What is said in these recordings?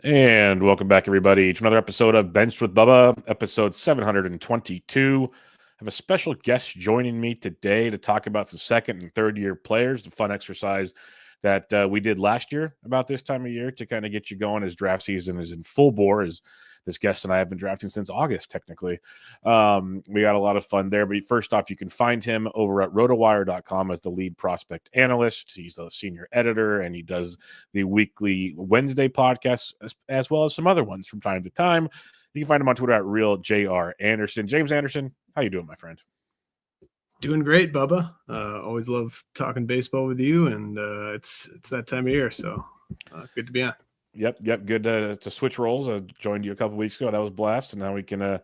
And welcome back, everybody, to another episode of Benched with Bubba, episode 722. I have a special guest joining me today to talk about some second and third year players, the fun exercise that we did last year about this time of year to kind of get you going as draft season is in full bore, as this guest and I have been drafting since August, technically. We got a lot of fun there. But first off, you can find him over at rotowire.com as the lead prospect analyst. He's a senior editor, and he does the weekly Wednesday podcast as well as some other ones from time to time. You can find him on Twitter at RealJRAnderson. James Anderson, how you doing, my friend? Doing great, Bubba. Always love talking baseball with you, and it's that time of year, so good to be on. Yep. Good to switch roles. I joined you a couple weeks ago. That was a blast, and now we can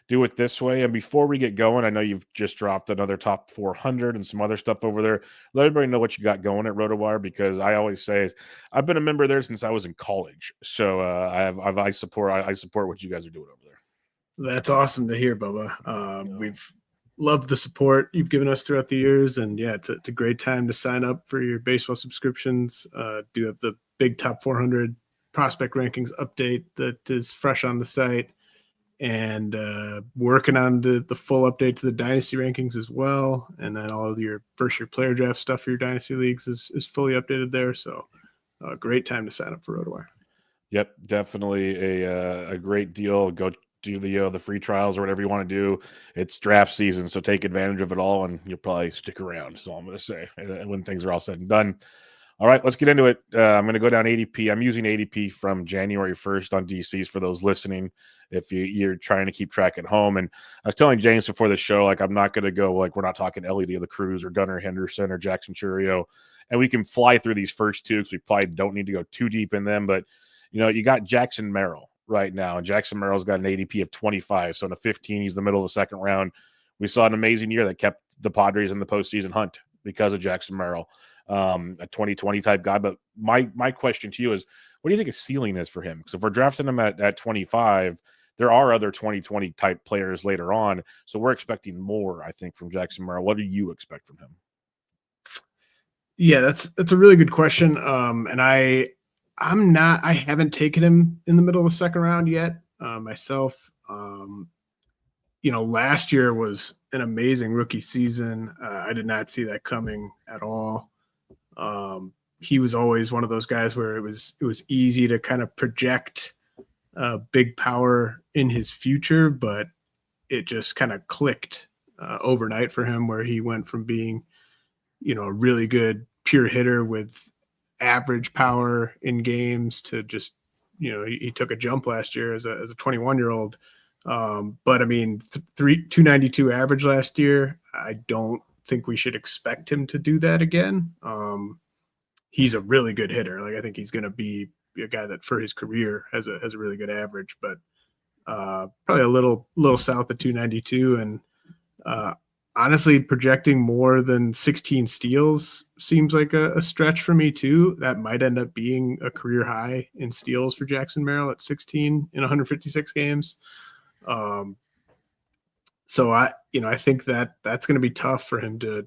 do it this way. And before we get going, I know you've just dropped another top 400 and some other stuff over there. Let everybody know what you got going at RotoWire, because I always say I've been a member there since I was in college. So I support what you guys are doing over there. That's awesome to hear, Bubba. We've loved the support you've given us throughout the years, and yeah, it's a great time to sign up for your baseball subscriptions. Do have the big top 400 prospect rankings update that is fresh on the site, and working on the full update to the dynasty rankings as well. And then all of your first year player draft stuff for your dynasty leagues is fully updated there. So great time to sign up for RotoWire. Yep, definitely a great deal. Go do the free trials or whatever you want to do. It's draft season, so take advantage of it all, and you'll probably stick around. That's all I'm going to say when things are all said and done. All right, let's get into it. I'm going to go down ADP. I'm using ADP from January 1st on DCs for those listening, if you're trying to keep track at home. And I was telling James before the show, I'm not going to go we're not talking LED of the Cruz or Gunnar Henderson or Jackson Churio. And we can fly through these first two because we probably don't need to go too deep in them. But, you got Jackson Merrill right now. And Jackson Merrill's got an ADP of 25. So in a 15, he's the middle of the second round. We saw an amazing year that kept the Padres in the postseason hunt because of Jackson Merrill. A 2020 type guy. But my question to you is, what do you think his ceiling is for him? Because if we're drafting him at 25, there are other 2020 type players later on. So we're expecting more, I think, from Jackson Merrill. What do you expect from him? Yeah, that's a really good question. And I haven't taken him in the middle of the second round yet myself. Last year was an amazing rookie season. I did not see that coming at all. He was always one of those guys where it was easy to kind of project big power in his future, but it just kind of clicked overnight for him, where he went from being, a really good pure hitter with average power in games to just, he took a jump last year as a 21-year-old. But I mean, 292 average last year. I don't think we should expect him to do that again. He's a really good hitter. I think he's going to be a guy that for his career has a really good average, but probably a little south of 292. And honestly, projecting more than 16 steals seems like a stretch for me too. That might end up being a career high in steals for Jackson Merrill at 16 in 156 games. So I think that's going to be tough for him to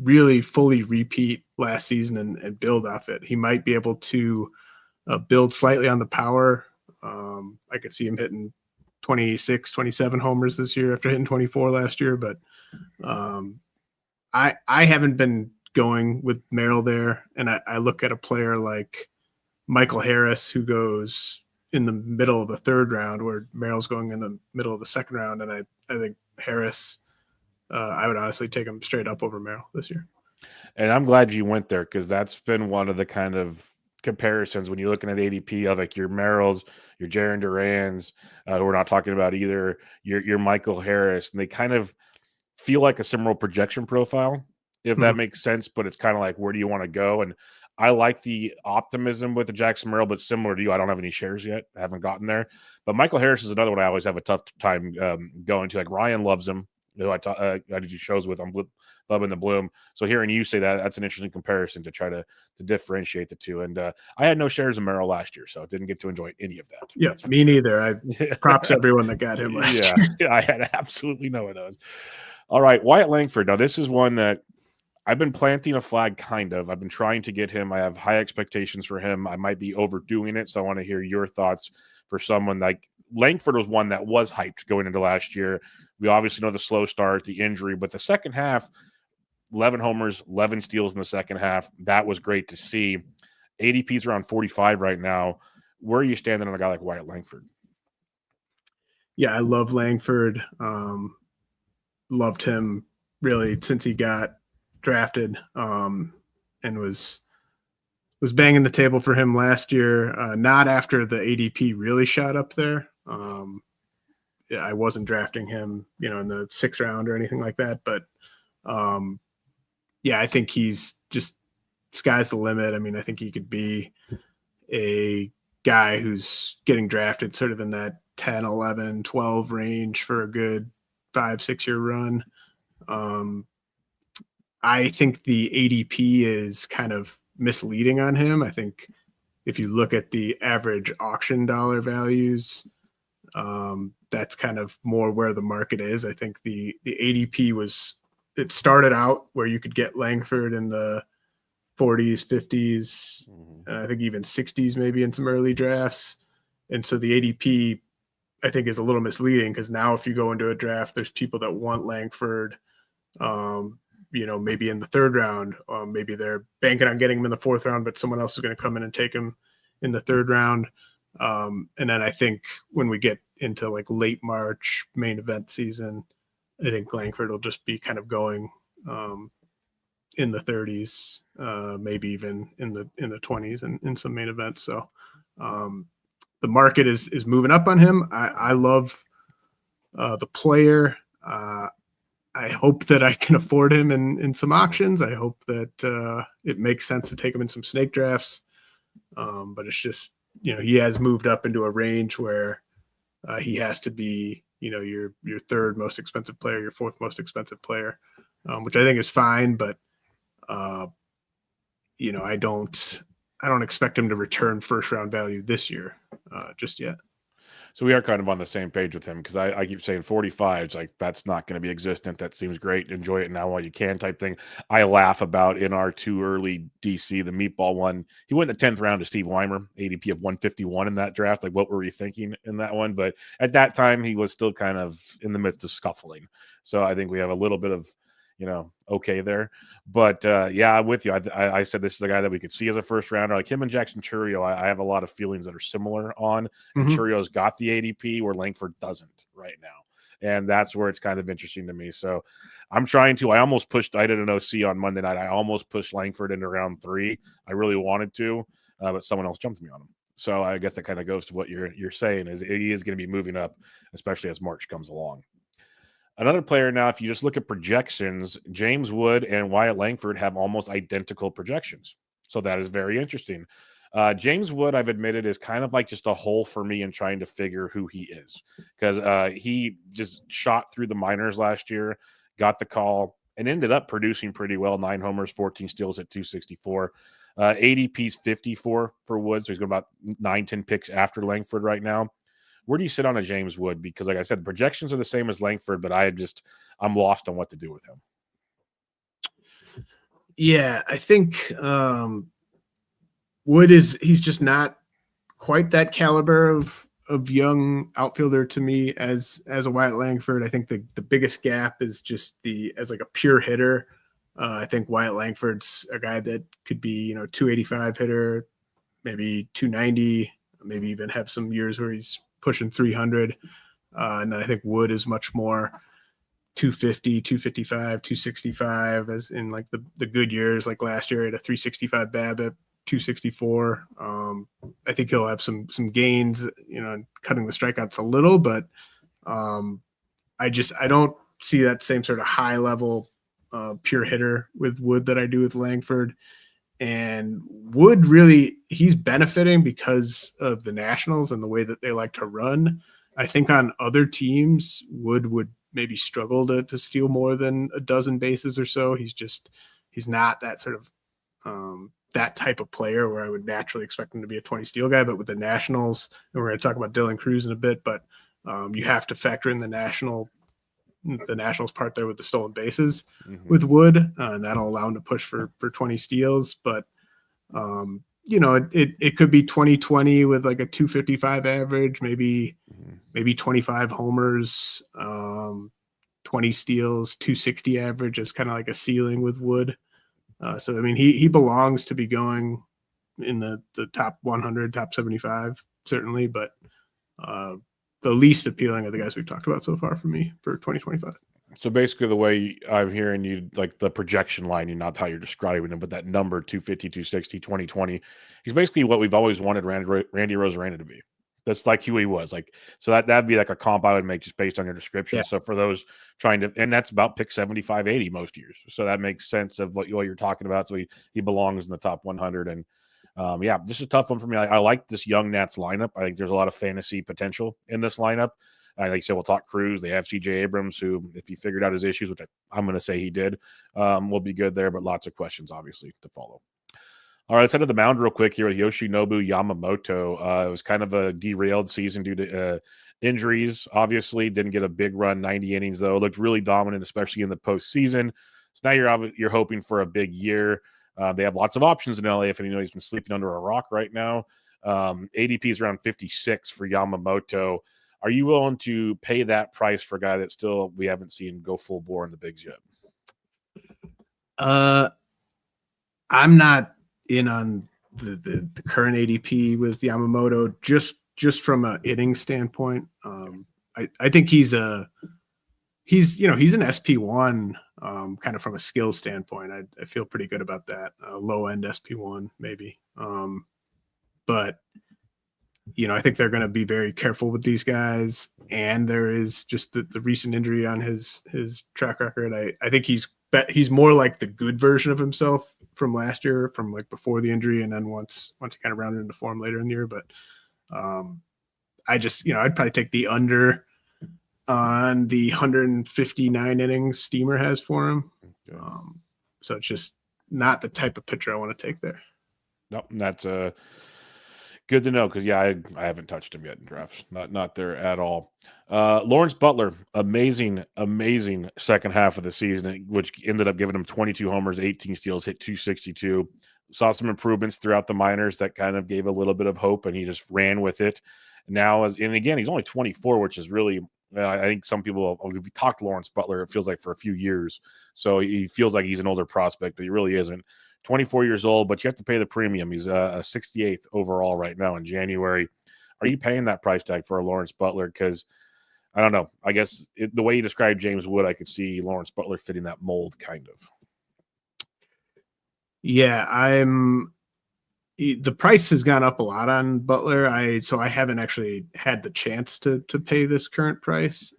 really fully repeat last season and build off it. He might be able to build slightly on the power. I could see him hitting 26, 27 homers this year after hitting 24 last year, but I haven't been going with Merrill there. And I look at a player like Michael Harris, who goes in the middle of the third round, where Merrill's going in the middle of the second round. And I think Harris, I would honestly take him straight up over Merrill this year. And I'm glad you went there, because that's been one of the kind of comparisons when you're looking at ADP of your Merrills, your Jarren Durans, who we're not talking about either, your Michael Harris, and they kind of feel like a similar projection profile, if that makes sense. But it's kind of where do you want to go? And I like the optimism with the Jackson Merrill, but similar to you, I don't have any shares yet. I haven't gotten there. But Michael Harris is another one I always have a tough time going to. Ryan loves him, who I did shows with on Bubba and the Bloom. So hearing you say that's an interesting comparison to try to differentiate the two. And I had no shares of Merrill last year, so I didn't get to enjoy any of that. Yeah, me neither. I props everyone that got him last year. I had absolutely no of those. All right, Wyatt Langford. Now, this is one that I've been planting a flag, kind of. I've been trying to get him. I have high expectations for him. I might be overdoing it, so I want to hear your thoughts for someone like Langford was one that was hyped going into last year. We obviously know the slow start, the injury, but the second half, 11 homers, 11 steals in the second half. That was great to see. ADP's around 45 right now. Where are you standing on a guy like Wyatt Langford? Yeah, I love Langford. Loved him really since he got drafted, and was banging the table for him last year. Not after the ADP really shot up there. Yeah, I wasn't drafting him, in the 6th round or anything like that. But yeah, I think he's just sky's the limit. I mean, I think he could be a guy who's getting drafted sort of in that 10, 11, 12 range for a good 5-6 year run. I think the ADP is kind of misleading on him. I think if you look at the average auction dollar values, that's kind of more where the market is. I think the ADP it started out where you could get Langford in the 40s, 50s, I think even 60s maybe in some early drafts. And so the ADP, I think, is a little misleading because now if you go into a draft, there's people that want Langford, maybe in the 3rd round. Maybe they're banking on getting him in the 4th round, but someone else is going to come in and take him in the 3rd round. And then I think when we get into like late March main event season, I think Langford will just be kind of going in the 30s, maybe even in the 20s and in some main events. So the market is moving up on him. I love the player. I hope that I can afford him in some auctions. I hope that it makes sense to take him in some snake drafts. But it's just, he has moved up into a range where he has to be, your 3rd most expensive player, your 4th most expensive player, which I think is fine. But, I don't expect him to return 1st round value this year just yet. So we are kind of on the same page with him because I keep saying 45. It's like, that's not going to be existent. That seems great. Enjoy it now while you can type thing. I laugh about in our too early DC, the meatball one. He went in the 10th round to Steve Weimer, ADP of 151 in that draft. Like, what were we thinking in that one? But at that time, he was still kind of in the midst of scuffling. So I think we have a little bit of, okay there. But yeah, I'm with you. I said this is a guy that we could see as a 1st rounder. Like him and Jackson Churio, I have a lot of feelings that are similar on. And Churio's got the ADP where Langford doesn't right now. And that's where it's kind of interesting to me. So I'm trying to. I almost pushed. I did an OC on Monday night. I almost pushed Langford into round 3. I really wanted to, but someone else jumped me on him. So I guess that kind of goes to what you're saying is he is going to be moving up, especially as March comes along. Another player now, if you just look at projections, James Wood and Wyatt Langford have almost identical projections. So that is very interesting. James Wood, I've admitted, is kind of like just a hole for me in trying to figure who he is because he just shot through the minors last year, got the call, and ended up producing pretty well. 9 homers, 14 steals at 264. ADP's 54 for Wood, so he's got about 9-10 picks after Langford right now. Where do you sit on a James Wood? Because like I said, the projections are the same as Langford, but I'm lost on what to do with him. Yeah, I think Wood he's just not quite that caliber of young outfielder to me as a Wyatt Langford. I think the biggest gap is just as like a pure hitter. I think Wyatt Langford's a guy that could be, 285 hitter, maybe 290, maybe even have some years where he's pushing 300. And I think Wood is much more 250, 255, 265 as in like the good years, like last year at a 365 BABIP, 264. I think he'll have some gains, cutting the strikeouts a little, but I don't see that same sort of high level pure hitter with Wood that I do with Langford. And Wood really, he's benefiting because of the Nationals and the way that they like to run. I think on other teams, Wood would maybe struggle to steal more than a dozen bases or so. He's not that sort of that type of player where I would naturally expect him to be a 20 steal guy. But with the Nationals, and we're going to talk about Dylan Cruz in a bit, but you have to factor in the National the Nationals part there with the stolen bases Mm-hmm. with Wood, and that'll allow him to push for 20 steals. But it could be 2020 with like a 255 average, maybe 25 homers, 20 steals, 260 average is kind of like a ceiling with Wood. So I mean, he belongs to be going in the top 100, top 75 certainly, but the least appealing of the guys we've talked about so far for me for 2025. So basically, the way I'm hearing you, like the projection line, and not how you're describing him, but that number 250, 260, 2020, he's basically what we've always wanted Randy Rosarena to be. That's like who he was. Like, so that'd be like a comp I would make just based on your description. Yeah. So for those trying to, and that's about pick 75, 80 most years. So that makes sense of what you're talking about. So he belongs in the top 100. And yeah, just a tough one for me. I like this young Nats lineup. I think there's a lot of fantasy potential in this lineup. Like you said, we'll talk Cruz. They have CJ Abrams, who, if he figured out his issues, which I'm going to say he did, will be good there, but lots of questions, obviously, to follow. All right, let's head to the mound real quick here with Yoshinobu Yamamoto. It was kind of a derailed season due to injuries, obviously. Didn't get a big run, 90 innings, though. Looked really dominant, especially in the postseason. So now you're hoping for a big year. They have lots of options in LA, if you know he's been sleeping under a rock right now. ADP is around 56 for Yamamoto. Are you willing to pay that price for a guy that still we haven't seen go full bore in the bigs yet? I'm not in on the current ADP with Yamamoto just from an inning standpoint. I think he's an SP1 kind of from a skill standpoint. I feel pretty good about that. Low end SP1 maybe. But I think they're going to be very careful with these guys. And there is just the recent injury on his track record. I think he's more like the good version of himself from last year, from like before the injury. And then once he kind of rounded into form later in the year. But I'd probably take the under on the 159 innings Steamer has for him. Okay. So it's just not the type of pitcher I want to take there. Nope. That's good to know, because I haven't touched him yet in drafts. Not there at all. Lawrence Butler, amazing second half of the season, which ended up giving him 22 homers, 18 steals, hit 262. Saw some improvements throughout the minors that kind of gave a little bit of hope, and he just ran with it. Now, and again, he's only 24, which is really, I think some people, if we talked Lawrence Butler, it feels like for a few years. So he feels like he's an older prospect, but he really isn't. 24 years old, but you have to pay the premium. He's a 68th overall right now in January. Are you paying that price tag for a Lawrence Butler? Because I don't know. I guess the way you described James Wood, I could see Lawrence Butler fitting that mold, kind of. Yeah, the price has gone up a lot on Butler. So I haven't actually had the chance to pay this current price.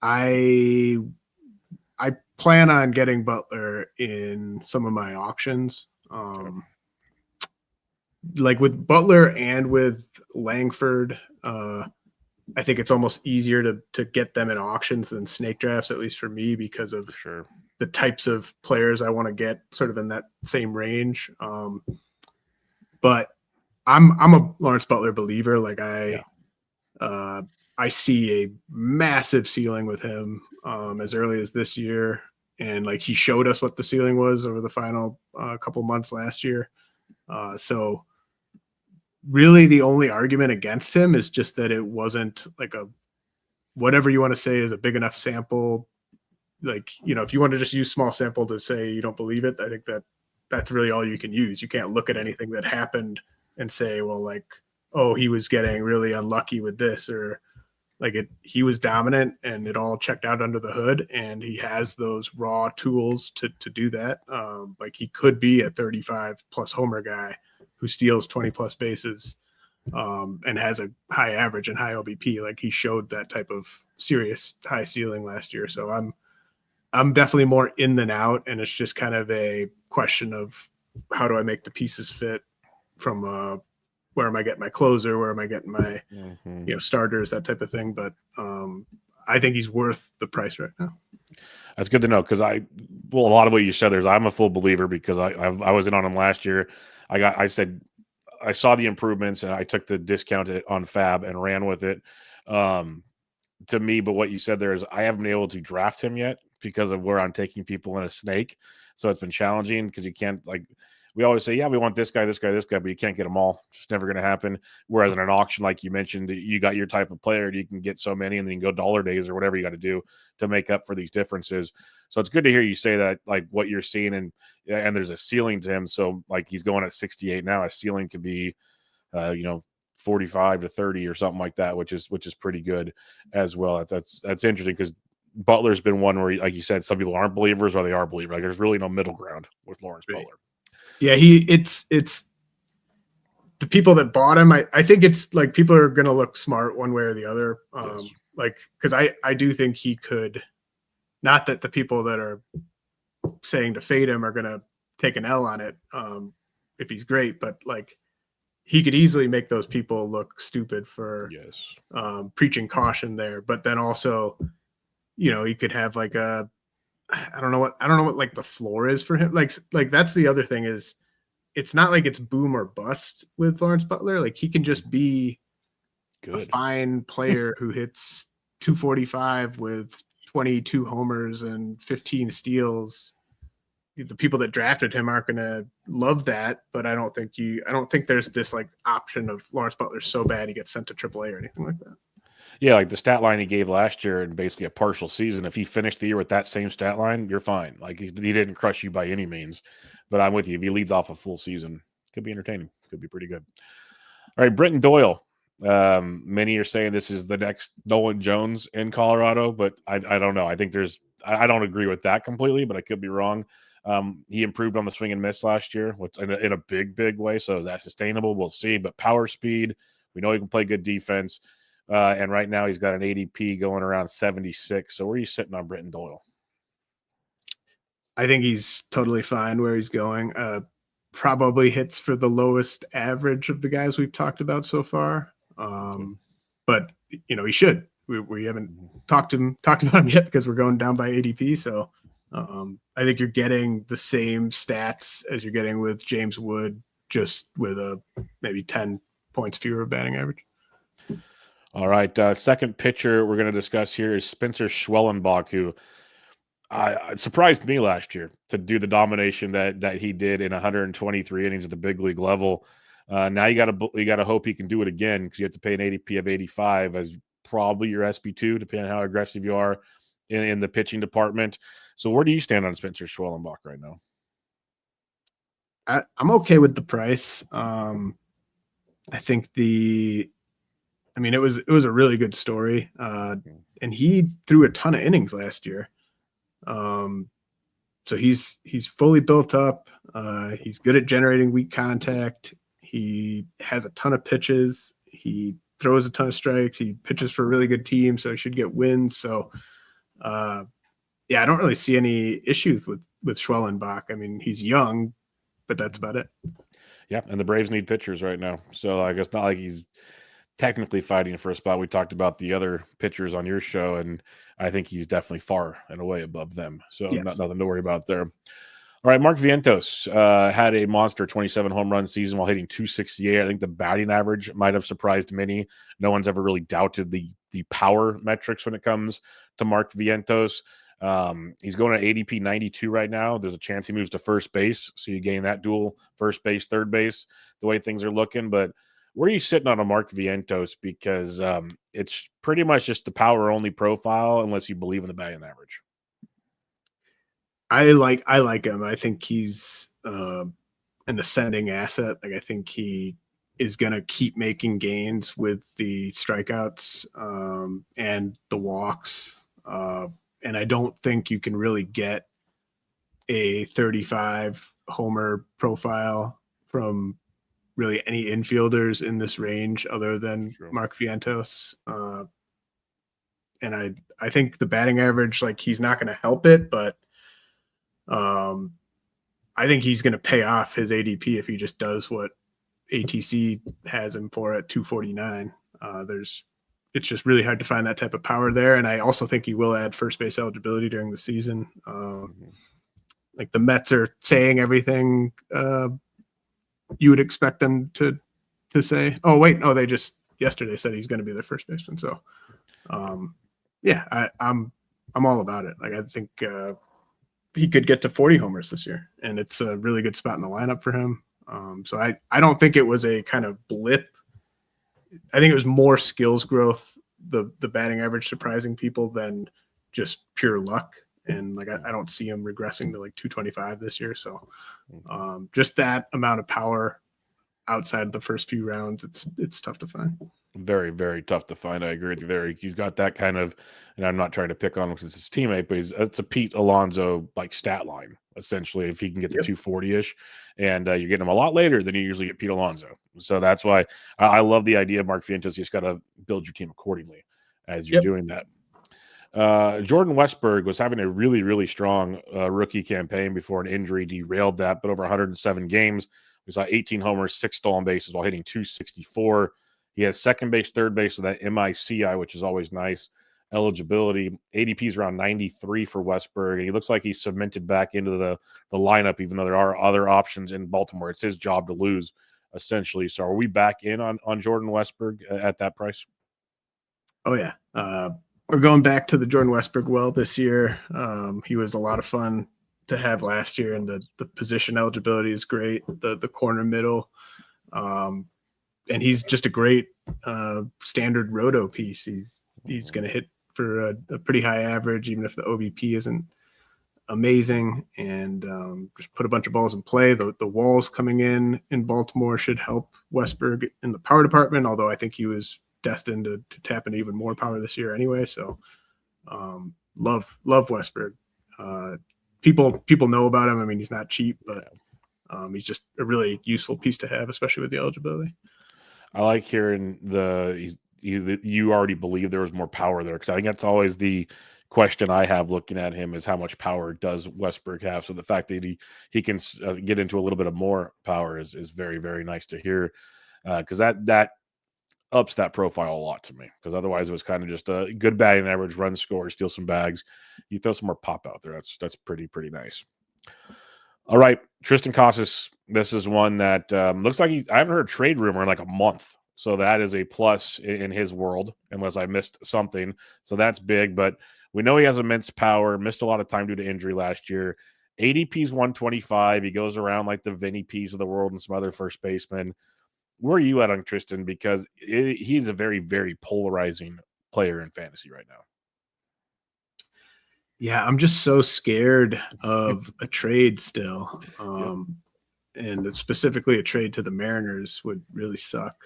I plan on getting Butler in some of my auctions. Like with Butler and with Langford, I think it's almost easier to get them in auctions than snake drafts, at least for me, because of the types of players I want to get sort of in that same range. But I'm a Lawrence Butler believer. Like I see a massive ceiling with him as early as this year. And like he showed us what the ceiling was over the final couple months last year. So really the only argument against him is just that it wasn't like whatever you want to say is a big enough sample. Like, if you want to just use small sample to say you don't believe it, I think that's really all you can use. You can't look at anything that happened and say, well, like, oh, he was getting really unlucky with this, or like he was dominant and it all checked out under the hood, and he has those raw tools to do that. Like he could be a 35 plus homer guy who steals 20 plus bases and has a high average and high OBP. Like he showed that type of serious high ceiling last year. So I'm definitely more in than out, and it's just kind of a question of how do I make the pieces fit from where am I getting my closer, where am I getting my starters, that type of thing. But I think he's worth the price right now. That's good to know, because a lot of what you said I'm a full believer, because I was in on him last year. I said I saw the improvements and I took the discount on Fab and ran with it. to me, but what you said there is I haven't been able to draft him yet because of where I'm taking people in a snake. So it's been challenging because you can't, like, we always say, yeah, we want this guy, this guy, this guy, but you can't get them all. It's just never going to happen. Whereas in an auction, like you mentioned, you got your type of player, you can get so many, and then you can go dollar days or whatever you got to do to make up for these differences. So it's good to hear you say that, like what you're seeing, and there's a ceiling to him. So like he's going at 68 now. A ceiling could be, 45 to 30 or something like that, which is pretty good as well. That's interesting because Butler's been one where, like you said, some people aren't believers or they are believers. Like there's really no middle ground with Lawrence Butler. Yeah, it's the people that bought him. I think it's like people are going to look smart one way or the other. Yes. Like, because I do think he could, not that the people that are saying to fade him are going to take an L on it if he's great, but like he could easily make those people look stupid for preaching caution there. But then also, you could have like I don't know what like the floor is for him. Like that's the other thing is it's not like it's boom or bust with Lawrence Butler. Like he can just be a fine player who hits 245 with 22 homers and 15 steals. The people that drafted him aren't going to love that, but I don't think there's this like option of Lawrence Butler so bad he gets sent to AAA or anything like that. Yeah, like the stat line he gave last year in basically a partial season, if he finished the year with that same stat line, you're fine. Like he didn't crush you by any means, but I'm with you. If he leads off a full season, could be entertaining. Could be pretty good. All right, Brenton Doyle. Many are saying this is the next Nolan Jones in Colorado, but I don't know. I think I don't agree with that completely, but I could be wrong. He improved on the swing and miss last year, which in a big way. So is that sustainable? We'll see. But power, speed, we know he can play good defense. And right now he's got an ADP going around 76. So where are you sitting on Brenton Doyle? I think he's totally fine where he's going. Probably hits for the lowest average of the guys we've talked about so far. But he should. We haven't talked about him yet because we're going down by ADP. So I think you're getting the same stats as you're getting with James Wood, just with a maybe 10 points fewer batting average. All right. Second pitcher we're going to discuss here is Spencer Schwellenbach, who surprised me last year to do the domination that he did in 123 innings at the big league level. Now you got to hope he can do it again because you have to pay an ADP of 85 as probably your SP2, depending on how aggressive you are in the pitching department. So where do you stand on Spencer Schwellenbach right now? I'm okay with the price. I think it was a really good story. And he threw a ton of innings last year. So he's fully built up. He's good at generating weak contact. He has a ton of pitches. He throws a ton of strikes. He pitches for a really good team, so he should get wins. So, I don't really see any issues with Schwellenbach. I mean, he's young, but that's about it. Yeah, and the Braves need pitchers right now. So I guess not like he's technically fighting for a spot. We talked about the other pitchers on your show, and I think he's definitely far and away above them. So nothing to worry about there. All right, Mark Vientos had a monster 27 home run season while hitting 268. I think the batting average might have surprised many. No one's ever really doubted the power metrics when it comes to Mark Vientos. He's going at ADP 92 right now. There's a chance he moves to first base, so you gain that dual first base, third base, the way things are looking. But where are you sitting on a Mark Vientos? Because it's pretty much just the power only profile unless you believe in the batting average. I like him. I think he's an ascending asset. Like I think he is going to keep making gains with the strikeouts and the walks. And I don't think you can really get a 35 homer profile from really any infielders in this range other than Mark Vientos. And I think the batting average, like he's not going to help it, but I think he's going to pay off his ADP if he just does what ATC has him for at 249. It's just really hard to find that type of power there. And I also think he will add first base eligibility during the season. Like the Mets are saying everything you would expect them to say. Oh, wait, no, they just yesterday said he's going to be their first baseman. So Yeah, I'm all about it. Like I think he could get to 40 homers this year, and it's a really good spot in the lineup for him. So I don't think it was a kind of blip. I think it was more skills growth, the batting average surprising people than just pure luck. And like I don't see him regressing to like 225 this year. So just that amount of power outside the first few rounds, it's tough to find. Very, very tough to find. I agree with you there. He's got that kind of, and I'm not trying to pick on him because it's his teammate, but it's a Pete Alonso like stat line essentially. If he can get to 240 ish, and you're getting him a lot later than you usually get Pete Alonso. So that's why I love the idea of Mark Fuentes. You just got to build your team accordingly as you're doing that. Jordan Westberg was having a really, really strong rookie campaign before an injury derailed that, but over 107 games, we saw 18 homers, 6 stolen bases while hitting 264. He has second base, third base with that MICI, which is always nice. Eligibility, ADP is around 93 for Westberg, and he looks like he's cemented back into the lineup, even though there are other options in Baltimore. It's his job to lose, essentially. So are we back in on Jordan Westberg at that price? Oh, yeah. We're going back to the Jordan Westberg well this year. He was a lot of fun to have last year, and the position eligibility is great. The corner middle. And he's just a great standard roto piece. He's going to hit for a pretty high average, even if the OBP isn't amazing, and just put a bunch of balls in play. The walls coming in Baltimore should help Westberg in the power department, although I think he was destined to tap into even more power this year anyway. So love Westberg. People know about him. I mean, he's not cheap, but he's just a really useful piece to have, especially with the eligibility. I like hearing you already believe there was more power there, because I think that's always the question I have looking at him, is how much power does Westberg have? So the fact that he can get into a little bit of more power is very, very nice to hear, because that ups that profile a lot to me, because otherwise it was kind of just a good batting average, run score, steal some bags. You throw some more pop out there. That's pretty nice. All right, Tristan Casas. This is one that looks like I haven't heard a trade rumor in like a month. So that is a plus in his world, unless I missed something. So that's big, but we know he has immense power, missed a lot of time due to injury last year. ADP's 125. He goes around like the Vinny P's of the world and some other first basemen. Where are you at on Tristan? Because he's a very, very polarizing player in fantasy right now. Yeah, I'm just so scared of a trade still. And specifically a trade to the Mariners would really suck.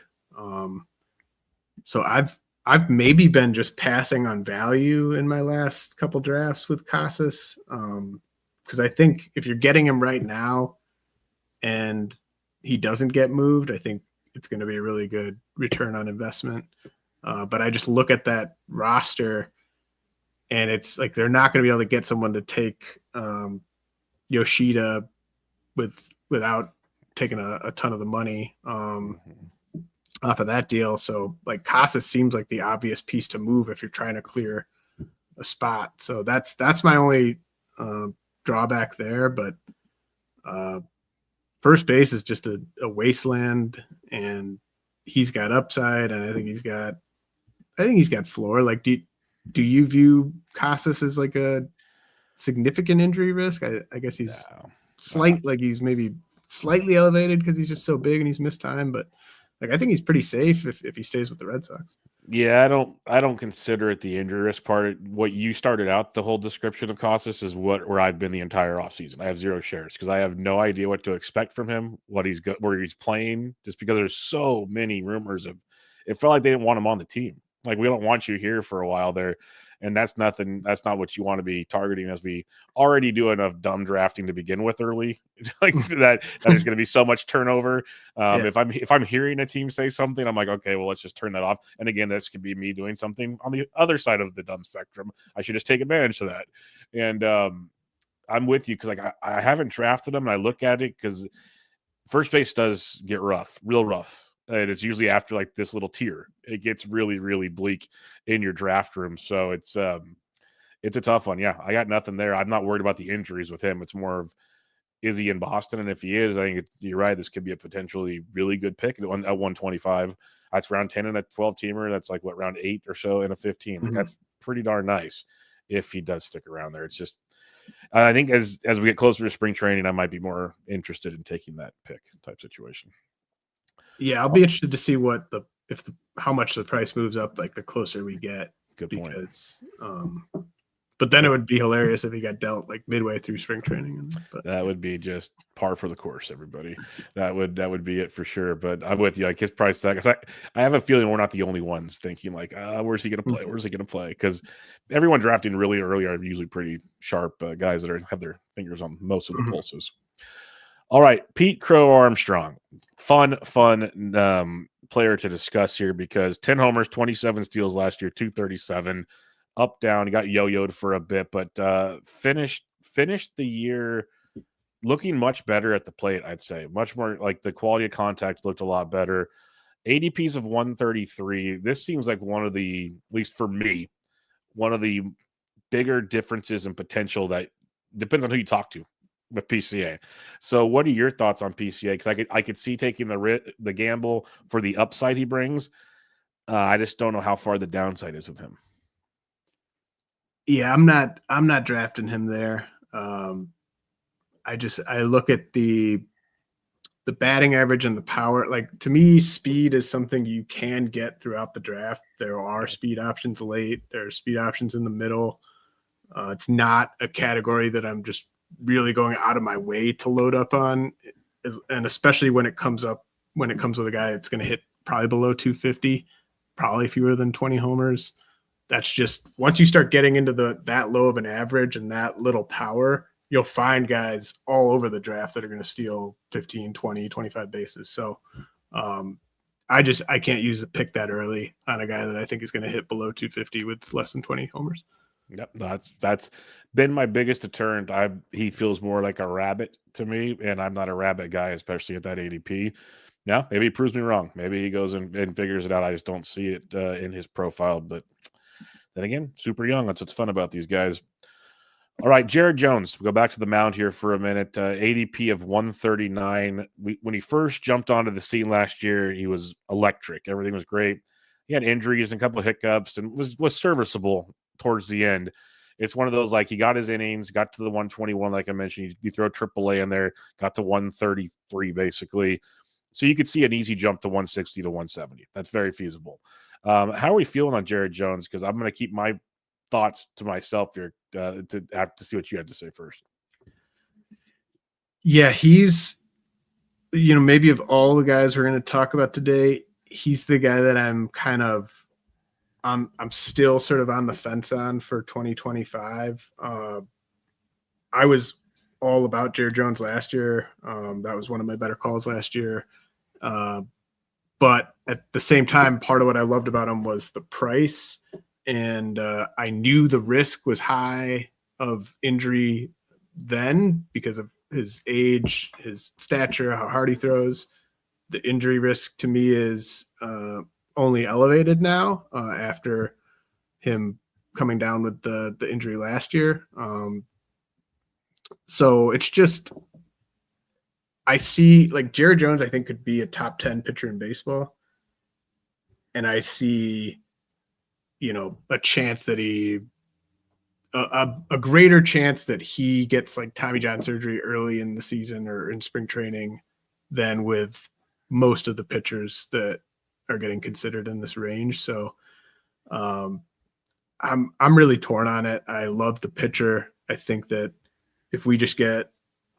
So I've maybe been just passing on value in my last couple drafts with Casas. Because I think if you're getting him right now and he doesn't get moved, I think it's going to be a really good return on investment. But I just look at that roster, and it's like they're not going to be able to get someone to take Yoshida without taking a ton of the money off of that deal. So like Casas seems like the obvious piece to move if you're trying to clear a spot. So that's my only drawback there. But first base is just a wasteland, and he's got upside, and I think he's got floor. Like, do you view Casas as like a significant injury risk? I guess he's like he's maybe slightly elevated because he's just so big and he's missed time, but like I think he's pretty safe if he stays with the Red Sox. Yeah, I don't consider it the injury risk part. What you started out the whole description of Casas is where I've been the entire offseason. I have 0 shares because I have no idea what to expect from him, where he's playing, just because there's so many rumors of. It felt like they didn't want him on the team. Like, we don't want you here for a while there. And that's not what you want to be targeting, as we already do enough dumb drafting to begin with early. Like that there's going to be so much turnover. If I'm hearing a team say something, I'm like, okay, well, let's just turn that off. And again, this could be me doing something on the other side of the dumb spectrum. I should just take advantage of that. And I'm with you, because like I haven't drafted them, and I look at it because first base does get real rough. And it's usually after like this little tier, it gets really, really bleak in your draft room. So it's a tough one. Yeah, I got nothing there. I'm not worried about the injuries with him. It's more of, is he in Boston? And if he is, I think you're right. This could be a potentially really good pick at 125. That's round 10 in a 12 teamer. That's like round 8 or so in a 15. Mm-hmm. That's pretty darn nice if he does stick around there. It's just, I think as we get closer to spring training, I might be more interested in taking that pick type situation. Yeah, I'll be interested to see how much the price moves up like the closer we get. Good point. Because, but then it would be hilarious if he got dealt like midway through spring training. But that would be just par for the course, everybody. That would be it for sure. But I'm with you. Like his price tag, I have a feeling we're not the only ones thinking like, where's he going to play? Where's he going to play? Because everyone drafting really early are usually pretty sharp guys that have their fingers on most of the pulses. All right, Pete Crow Armstrong, fun player to discuss here because 10 homers, 27 steals last year, 237. Up, down, he got yo-yoed for a bit, but finished the year looking much better at the plate, I'd say. Much more like the quality of contact looked a lot better. ADPs of 133. This seems like one of the, at least for me, one of the bigger differences in potential that depends on who you talk to with PCA. So what are your thoughts on PCA? Because I could see taking the gamble for the upside he brings. I just don't know how far the downside is with him. Yeah, I'm not drafting him there. I look at the batting average and the power. Like to me, speed is something you can get throughout the draft. There are speed options late. There are speed options in the middle. It's not a category that I'm just really going out of my way to load up on, and especially when it comes with a guy that's going to hit probably below 250, probably fewer than 20 homers. That's just once you start getting into that low of an average and that little power, you'll find guys all over the draft that are going to steal 15, 20, 25 bases. So I can't use a pick that early on a guy that I think is going to hit below 250 with less than 20 homers. Yep, that's been my biggest deterrent. He feels more like a rabbit to me, and I'm not a rabbit guy, especially at that ADP. Now, maybe he proves me wrong. Maybe he goes and figures it out. I just don't see it in his profile. But then again, super young. That's what's fun about these guys. All right, Jared Jones. We'll go back to the mound here for a minute. ADP of 139. When he first jumped onto the scene last year, he was electric. Everything was great. He had injuries and a couple of hiccups and was serviceable towards the end. It's one of those, like, he got his innings, got to the 121, like I mentioned. You throw AAA in there, got to 133 basically. So you could see an easy jump to 160 to 170. That's very feasible. How are we feeling on Jared Jones? Because I'm going to keep my thoughts to myself here to have to see what you had to say first. Yeah, he's, maybe of all the guys we're going to talk about today, he's the guy that I'm still sort of on the fence on for 2025. I was all about Jared Jones last year. That was one of my better calls last year. But at the same time, part of what I loved about him was the price. And I knew the risk was high of injury then because of his age, his stature, how hard he throws. The injury risk to me is only elevated now after him coming down with the injury last year. So it's just, I see like Jared Jones, I think could be a top 10 pitcher in baseball. And I see, a chance that a greater chance that he gets like Tommy John surgery early in the season or in spring training than with most of the pitchers that are getting considered in this range. So I'm really torn on it. I love the pitcher. I think that if we just get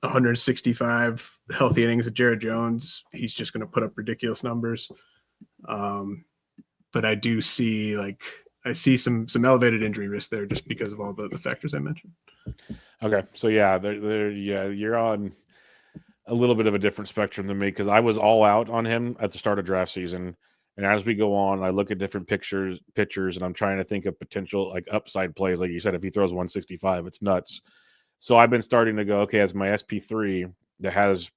165 healthy innings of Jared Jones, he's just going to put up ridiculous numbers. But I do see some elevated injury risk there just because of all the factors I mentioned. Okay. So yeah, you're on a little bit of a different spectrum than me because I was all out on him at the start of draft season. And as we go on, I look at different pitchers, and I'm trying to think of potential like upside plays. Like you said, if he throws 165, it's nuts. So I've been starting to go, okay, as my SP3 that has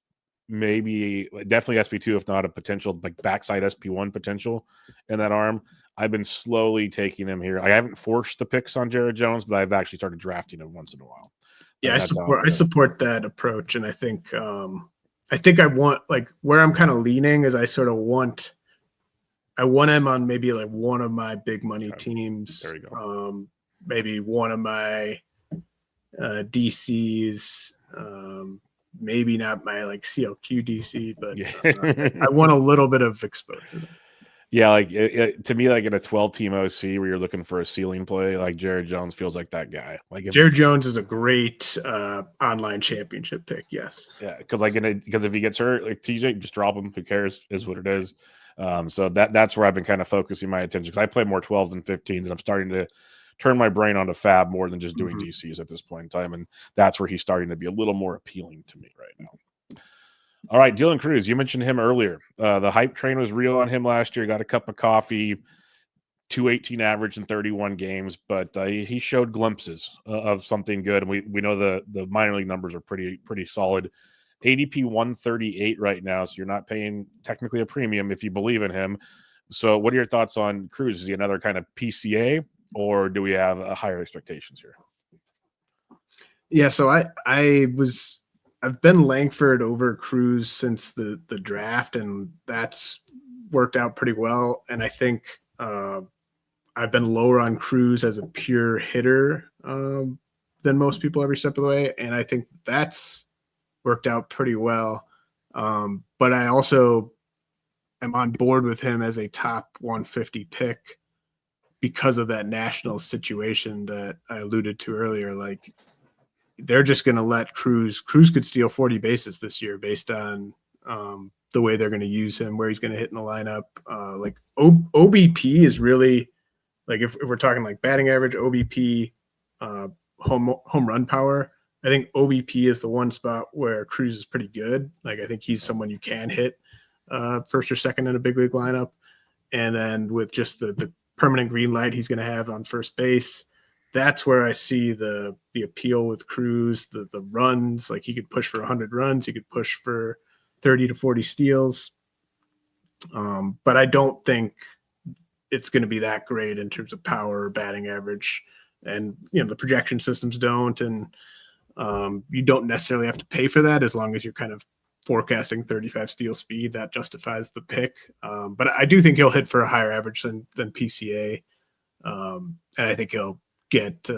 definitely SP2, if not a potential like backside SP1 potential in that arm. I've been slowly taking him here. I haven't forced the picks on Jared Jones, but I've actually started drafting him once in a while. Yeah, I support that approach, and I think I want, like, where I'm kind of leaning is I want him on maybe like one of my big money teams. There you go. maybe one of my DCs, maybe not my like CLQ DC, but I want a little bit of exposure. Yeah, like to me, like in a 12-team OC where you're looking for a ceiling play, like Jared Jones feels like that guy. Like Jared Jones is a great online championship pick. Yes. Yeah, because if he gets hurt, like TJ, just drop him. Who cares? Is what it is. So that's where I've been kind of focusing my attention because I play more 12s and 15s, and I'm starting to turn my brain onto Fab more than just doing DCs at this point in time, and that's where he's starting to be a little more appealing to me right now. All right, Dylan Cruz, you mentioned him earlier. The hype train was real on him last year. Got a cup of coffee, 218 average in 31 games, but he showed glimpses of something good. And we know the minor league numbers are pretty solid. ADP 138 right now, so you're not paying technically a premium if you believe in him. So what are your thoughts on Cruz? Is he another kind of PCA, or do we have higher expectations here? Yeah, so I've been Langford over Cruz since the draft, and that's worked out pretty well. And I think I've been lower on Cruz as a pure hitter than most people every step of the way, and I think that's worked out pretty well. But I also am on board with him as a top 150 pick because of that national situation that I alluded to earlier. Like, they're just going to let Cruz could steal 40 bases this year based on the way they're going to use him, where he's going to hit in the lineup. Like OBP is really, like, if we're talking like batting average, OBP, home run power, I think OBP is the one spot where Cruz is pretty good. Like, I think he's someone you can hit first or second in a big league lineup. And then with just the permanent green light he's going to have on first base, that's where I see the appeal with Cruz, the runs. Like, he could push for 100 runs. He could push for 30 to 40 steals. But I don't think it's going to be that great in terms of power or batting average. And, the projection systems don't. And you don't necessarily have to pay for that as long as you're kind of forecasting 35 steal speed. That justifies the pick. But I do think he'll hit for a higher average than PCA. And I think he'll get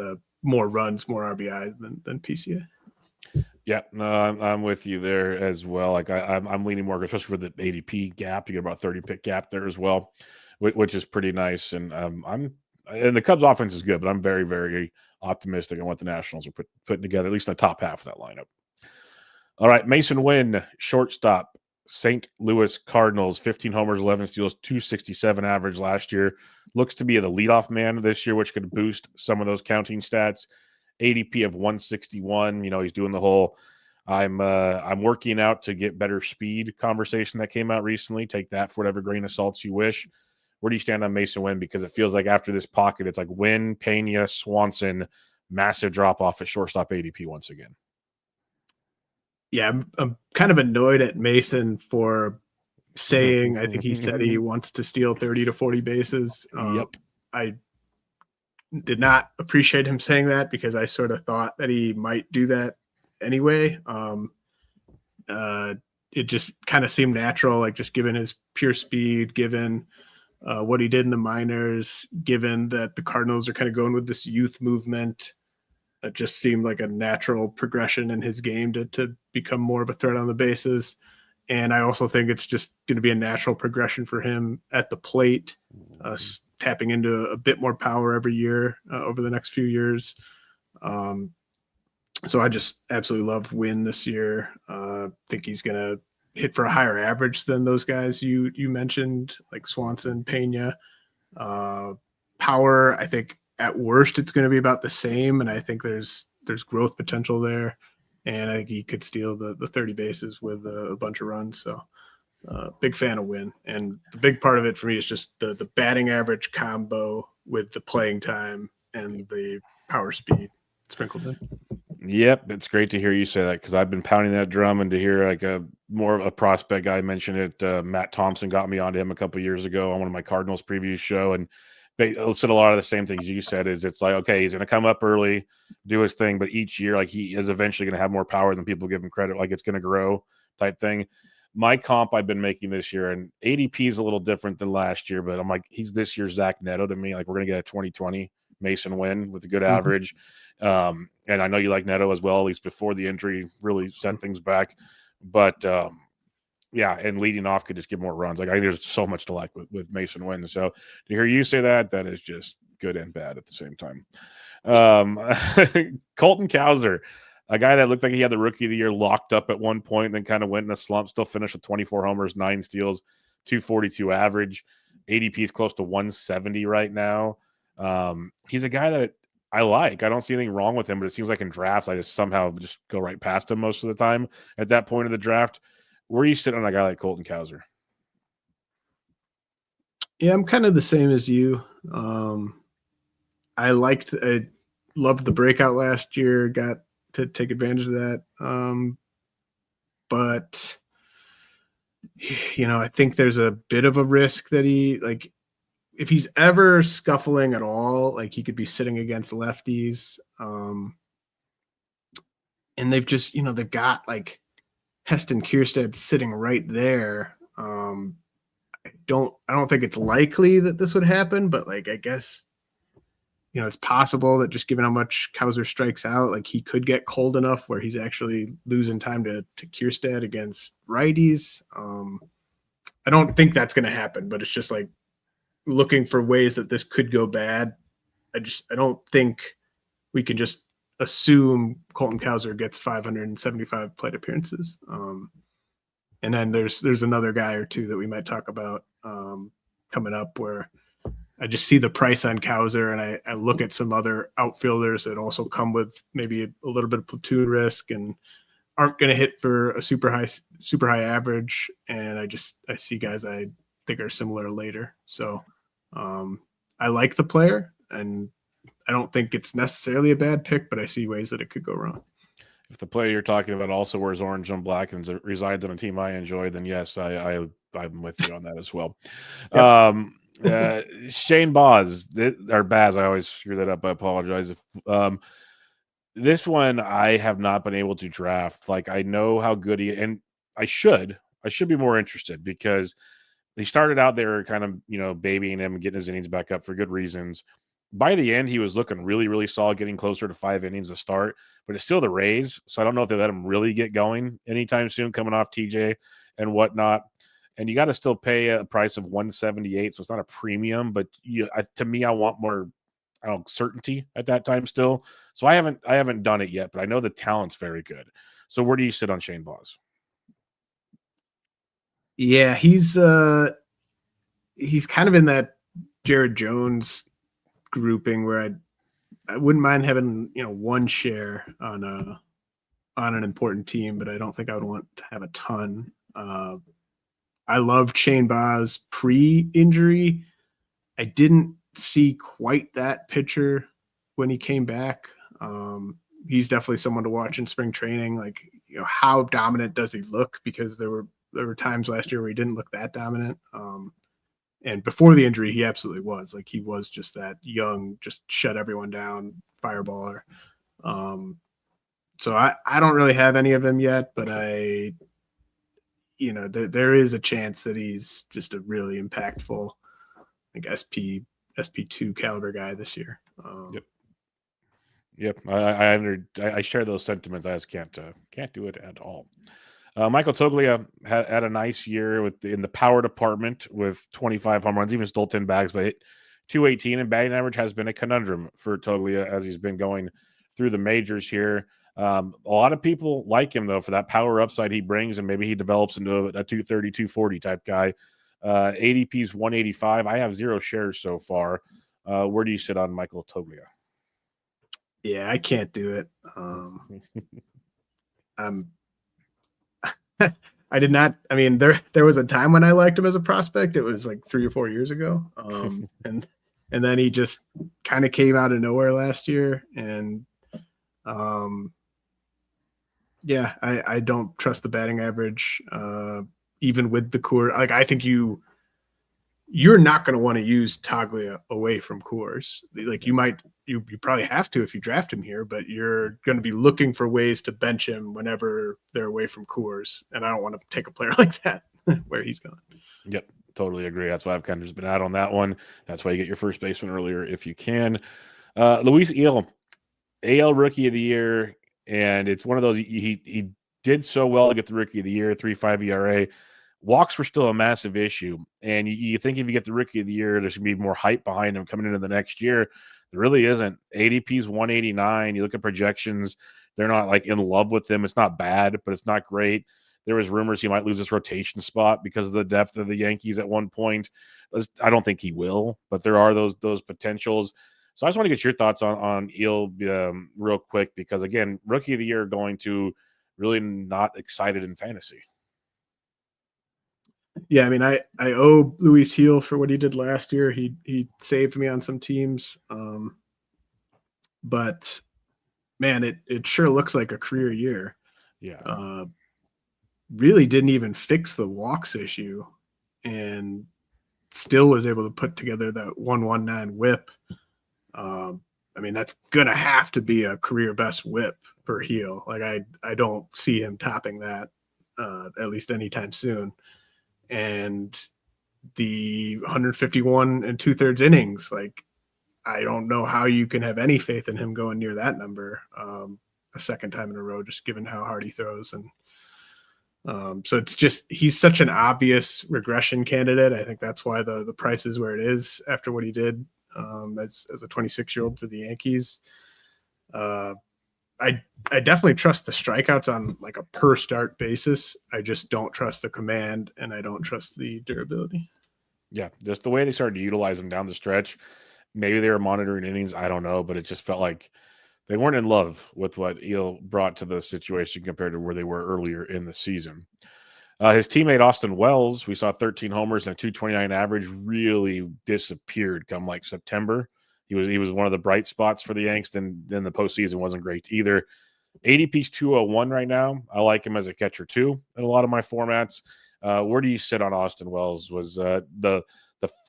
more runs, more RBI than PCA. Yeah, no, I'm with you there as well. Like, I'm leaning more, especially for the ADP gap. You get about 30 pick gap there as well, which is pretty nice. And and the Cubs offense is good, but I'm very, very optimistic on what the Nationals are putting together, at least in the top half of that lineup. All right, Mason Wynn, shortstop, St. Louis Cardinals, 15 homers, 11 steals, 267 average last year. Looks to be the leadoff man this year, which could boost some of those counting stats. ADP of 161. He's doing the whole I'm working out to get better speed conversation that came out recently. Take that for whatever grain of salt you wish. Where do you stand on Mason Wynn? Because it feels like after this pocket, it's like Wynn, Pena, Swanson, massive drop off at shortstop ADP once again. Yeah, I'm kind of annoyed at Mason for saying, I think he said he wants to steal 30 to 40 bases. Yep. I did not appreciate him saying that because I sort of thought that he might do that anyway. It just kind of seemed natural, like just given his pure speed, given what he did in the minors, given that the Cardinals are kind of going with this youth movement. It just seemed like a natural progression in his game to become more of a threat on the bases. And I also think it's just going to be a natural progression for him at the plate, tapping into a bit more power every year over the next few years. So I just absolutely love Wynn this year. Think he's going to hit for a higher average than those guys you mentioned, like Swanson, Pena. Power, I think at worst it's going to be about the same, and I think there's growth potential there, and I think he could steal the 30 bases with a bunch of runs. So big fan of Wynn, and the big part of it for me is just the batting average combo with the playing time and the power speed sprinkled in. Yep, it's great to hear you say that because I've been pounding that drum, and to hear like more of a prospect guy mention it. Matt Thompson got me onto him a couple of years ago on one of my Cardinals preview show, and they said a lot of the same things you said. Is it's like, okay, he's going to come up early, do his thing, but each year, like, he is eventually going to have more power than people give him credit. Like, it's going to grow type thing. My comp I've been making this year, and ADP is a little different than last year, but I'm like, he's this year's Zach Neto to me. Like, we're going to get a 2020 Mason Wynn with a good average. And I know you like Neto as well, at least before the injury really set things back. But yeah, and leading off could just give more runs. Like I think there's so much to like with Mason Wynn. So to hear you say that is just good and bad at the same time. Colton Cowser, a guy that looked like he had the rookie of the year locked up at one point, then kind of went in a slump, still finished with 24 homers, 9 steals, 242 average. ADP is close to 170 right now. He's a guy that I like. I don't see anything wrong with him, but it seems like in drafts, I just somehow just go right past him most of the time at that point of the draft. Where are you sitting on a guy like Colton Cowser? Yeah, I'm kind of the same as you. I loved the breakout last year, got to take advantage of that. But I think there's a bit of a risk that if he's ever scuffling at all, like he could be sitting against lefties. And they've just, they've got like Heston Kierstead sitting right there. I don't think it's likely that this would happen, but like, I guess, it's possible that just given how much Cowser strikes out, like he could get cold enough where he's actually losing time to Kierstead against righties. I don't think that's going to happen, but it's just like looking for ways that this could go bad. I don't think we can just assume Colton Cowser gets 575 plate appearances. And then there's another guy or two that we might talk about coming up where I just see the price on Cowser and I look at some other outfielders that also come with maybe a little bit of platoon risk and aren't going to hit for a super high average. And I see guys I think are similar later. So I like the player and I don't think it's necessarily a bad pick, but I see ways that it could go wrong. If the player you're talking about also wears orange and black and resides on a team I enjoy, then yes, I'm with you on that as well. Yep. Shane Baz, or Baz, I always screw that up. I apologize. This one I have not been able to draft. Like I know how good and I should be more interested because he started out there kind of, babying him and getting his innings back up for good reasons. By the end, he was looking really, really solid, getting closer to 5 innings to start, but it's still the Rays. So I don't know if they let him really get going anytime soon coming off TJ and whatnot. And you got to still pay a price of 178. So it's not a premium, but to me, I want more, certainty at that time still. So I haven't done it yet, but I know the talent's very good. So where do you sit on Shane Baz? Yeah, he's kind of in that Jared Jones grouping where I wouldn't mind having one share on an important team, but I don't think I would want to have a ton. I loved Shane Baz pre-injury. I didn't see quite that pitcher when he came back. He's definitely someone to watch in spring training. Like, how dominant does he look? Because there were times last year where he didn't look that dominant. And before the injury, he absolutely was. Like, he was just that young, just shut everyone down, fireballer. So I don't really have any of them yet, but there is a chance that he's just a really impactful, like SP2 caliber guy this year. Yep. I share those sentiments. I just can't do it at all. Michael Toglia had a nice year in the power department with 25 home runs, even stole 10 bags, but hit 218, and batting average has been a conundrum for Toglia as he's been going through the majors here. A lot of people like him, though, for that power upside he brings, and maybe he develops into a 230, 240 type guy. ADP's 185. I have 0 shares so far. Where do you sit on Michael Toglia? Yeah, I can't do it. I did not. I mean, there was a time when I liked him as a prospect. It was like 3 or 4 years ago. And then he just kind of came out of nowhere last year. And yeah, I don't trust the batting average, even with the Coors. Like, I think you're not going to want to use Toglia away from Coors. Like, you probably have to if you draft him here, but you're going to be looking for ways to bench him whenever they're away from Coors. And I don't want to take a player like that where he's gone. Yep, totally agree. That's why I've kind of just been out on that one. That's why you get your first baseman earlier if you can. Luis Eel, AL Rookie of the Year, and it's one of those he did so well to get the Rookie of the Year, 3.5 ERA. Walks were still a massive issue, and you think if you get the Rookie of the Year, there should be more hype behind him coming into the next year. There really isn't. ADP's 189. You look at projections, they're not like in love with him. It's not bad, but it's not great. There was rumors he might lose his rotation spot because of the depth of the Yankees at one point. I don't think he will, but there are those potentials. So I just want to get your thoughts on Eel real quick because, again, Rookie of the Year going to really not excited in fantasy. Yeah, I mean, I owe Luis Heel for what he did last year. He saved me on some teams, but man, it sure looks like a career year. Yeah, really didn't even fix the walks issue, and still was able to put together that 119 WHIP. I mean, that's gonna have to be a career best WHIP for Heel. Like I don't see him topping that at least anytime soon. And the 151 and 2/3 innings, like I don't know how you can have any faith in him going near that number a second time in a row, just given how hard he throws. And so it's just he's such an obvious regression candidate. I think that's why the price is where it is after what he did as a 26-year-old for the Yankees. I definitely trust the strikeouts on like a per start basis. I just don't trust the command, and I don't trust the durability. Yeah, just the way they started to utilize him down the stretch. Maybe they were monitoring innings. I don't know, but it just felt like they weren't in love with what Eel brought to the situation compared to where they were earlier in the season. His teammate Austin Wells, we saw 13 homers and a 229 average, really disappeared come like September. He was one of the bright spots for the Yanks. Then the postseason wasn't great either. ADP's 201 right now. I like him as a catcher too in a lot of my formats. Where do you sit on Austin Wells? Was the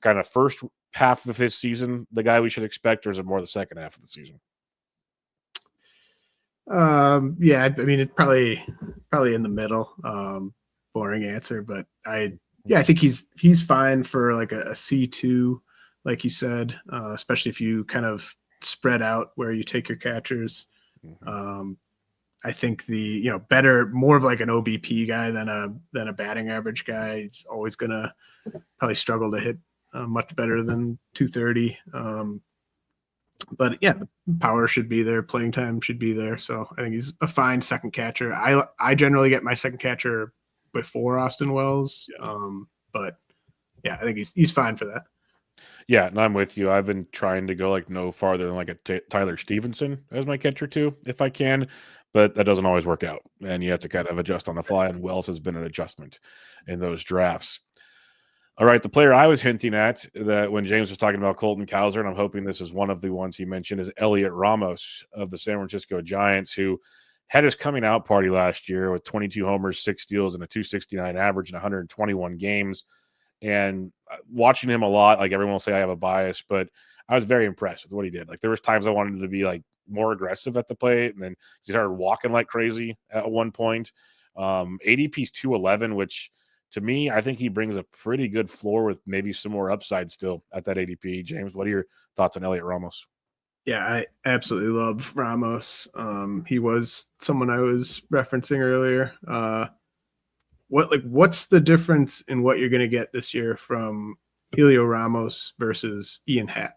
kind of first half of his season the guy we should expect, or is it more the second half of the season? Yeah, I mean, it's probably in the middle. Boring answer, but I think he's fine for like a C2, like you said, especially if you kind of spread out where you take your catchers. Mm-hmm. I think better, more of like an OBP guy than a batting average guy. He's always gonna probably struggle to hit much better than 230. But yeah, the power should be there, playing time should be there. So I think he's a fine second catcher. I generally get my second catcher before Austin Wells. But yeah, I think he's fine for that. Yeah, and I'm with you. I've been trying to go like no farther than like a Tyler Stevenson as my catcher too, if I can, but that doesn't always work out, and you have to kind of adjust on the fly. And Wells has been an adjustment in those drafts. All right, the player I was hinting at that when James was talking about Colton Cowser, and I'm hoping this is one of the ones he mentioned, is Elliot Ramos of the San Francisco Giants, who had his coming out party last year with 22 homers, 6 steals, and a 269 average in 121 games. And watching him a lot, like everyone will say I have a bias, but I was very impressed with what he did. Like there was times I wanted him to be like more aggressive at the plate, and then he started walking like crazy at one point. ADP's 211, which to me, I think he brings a pretty good floor with maybe some more upside still at that ADP. James, what are your thoughts on Elliot Ramos? Yeah, I absolutely love Ramos. He was someone I was referencing earlier. What's the difference in what you're going to get this year from Helio Ramos versus Ian Happ?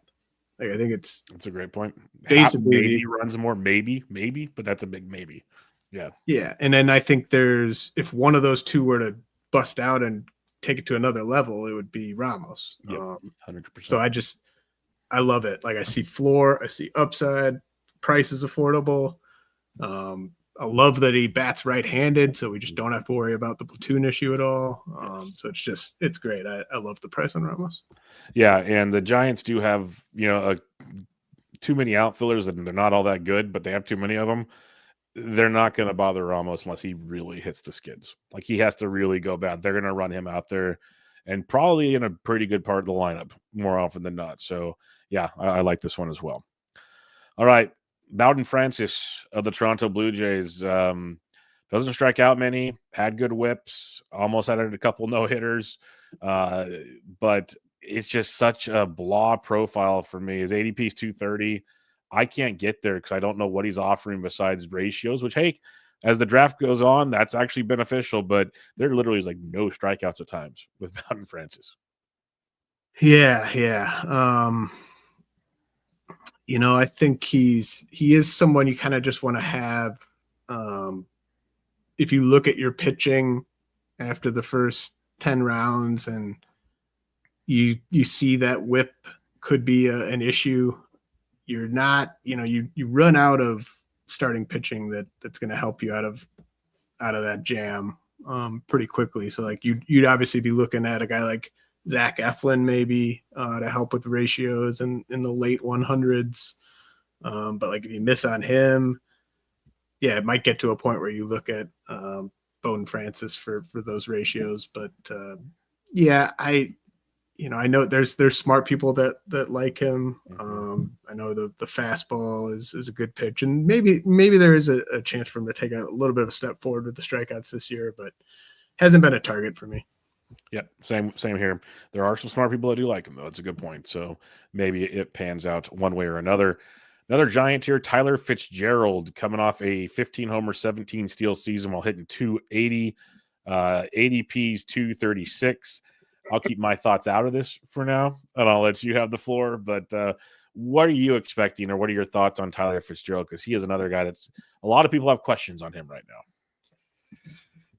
Like, I think that's a great point. Basically, Happ maybe runs more, maybe, but that's a big maybe. Yeah. And then I think if one of those two were to bust out and take it to another level, it would be Ramos. Yep, 100%. So I love it. Like I see floor, I see upside, price is affordable. I love that he bats right-handed, so we just don't have to worry about the platoon issue at all. So it's great. I love the price on Ramos. Yeah, and the Giants do have too many outfielders, and they're not all that good, but they have too many of them. They're not going to bother Ramos unless he really hits the skids. Like he has to really go bad. They're going to run him out there, and probably in a pretty good part of the lineup more often than not. So yeah, I like this one as well. All right. Bowden Francis of the Toronto Blue Jays doesn't strike out many, had good whips, almost added a couple no-hitters, but it's just such a blah profile for me. His ADP is 230. I can't get there because I don't know what he's offering besides ratios, which, hey, as the draft goes on, that's actually beneficial, but there literally is like no strikeouts at times with Brenton Francis. Yeah. I think he is someone you kind of just want to have. If you look at your pitching after the first 10 rounds and you see that whip could be an issue, you're not, you run out of starting pitching that's going to help you out of that jam pretty quickly. So like you'd obviously be looking at a guy like Zach Eflin maybe to help with the ratios in the late 100s. But like if you miss on him, yeah, it might get to a point where you look at Bowden Francis for those ratios. But yeah, I know there's smart people that like him. I know the fastball is a good pitch, and maybe there is a chance for him to take a little bit of a step forward with the strikeouts this year, but hasn't been a target for me. Yeah, same here. There are some smart people that do like him, though. That's a good point. So maybe it pans out one way or another. Another giant here, Tyler Fitzgerald, coming off a 15 homer, 17 steal season while hitting 280, ADP's 236. I'll keep my thoughts out of this for now, and I'll let you have the floor. But what are you expecting, or what are your thoughts on Tyler Fitzgerald? Because he is another guy that's a lot of people have questions on him right now.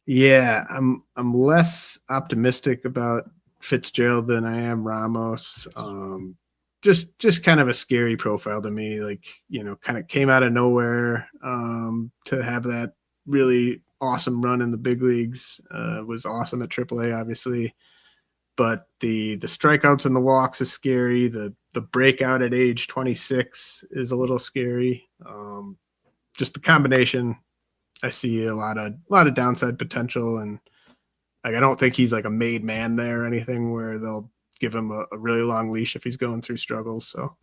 Yeah, I'm less optimistic about Fitzgerald than I am Ramos. Just kind of a scary profile to me. Like, kind of came out of nowhere to have that really awesome run in the big leagues. Was awesome at AAA, obviously. But the strikeouts and the walks is scary. The breakout at age 26 is a little scary. Just the combination, I see a lot of downside potential, and like I don't think he's like a made man there or anything where they'll give him a really long leash if he's going through struggles. So